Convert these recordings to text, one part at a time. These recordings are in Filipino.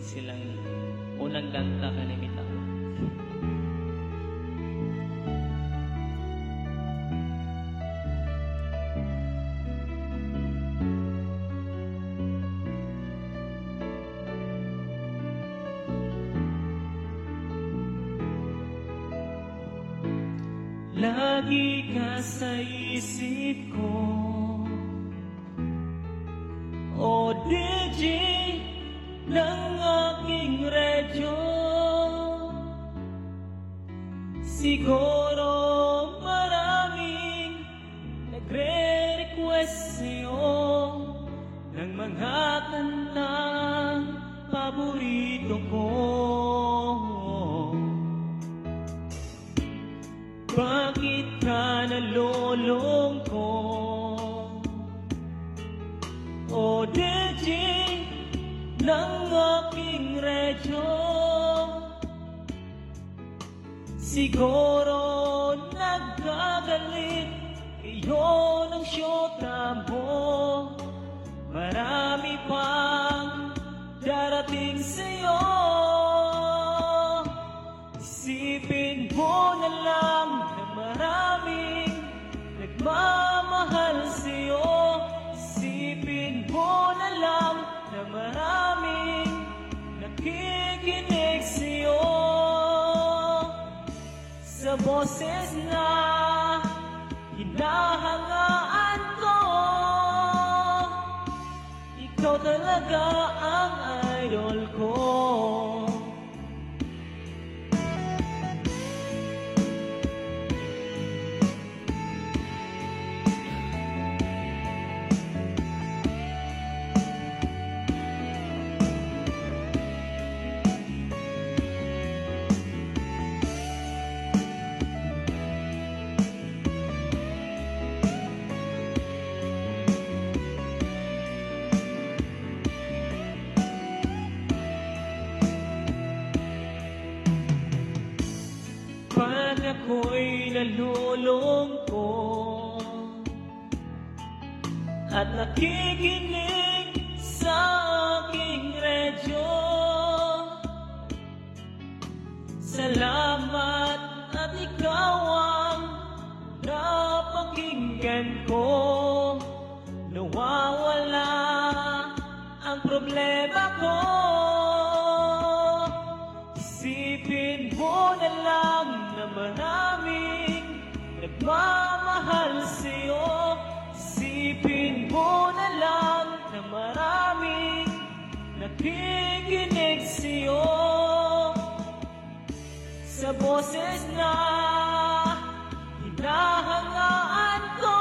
silang unang kanta kanimita. Lagi ka sa isip ko, o DJ ng aking radyo. Siguro maraming nagre-request sa'yo ng mga kantang paborito ko. Bakit ka nalulungkot, o DJ ng aking radyo? Siguro nagkagalit kayo ng syota mo. Marami pang darating sa'yo. Isipin mo na lang na maraming nagmamahal sa'yo. Isipin mo na lang na maraming nakikinig sa'yo. Sa boses na hinahangaan ko, ikaw talaga ang idol ko. Pag ako'y nalulungkot at nakikinig sa aking radyo, salamat at ikaw ang napakinggan ko. Nawawala ang problema ko. Isipin mo na lang na maraming nagmamahal sa'yo. Isipin mo na lang na maraming nakikinig sa'yo. Sa boses na hinahangaan ko,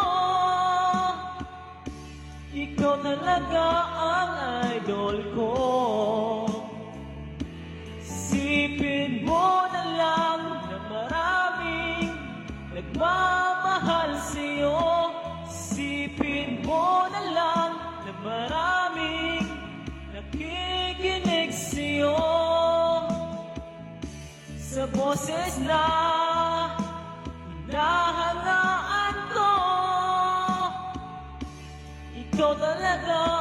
ikaw talaga ang idol ko. Isipin mo na lang na maraming nagmamahal sa'yo. Isipin mo na lang na maraming nakikinig sa'yo. Sa boses na hinahangaan ko, ikaw talaga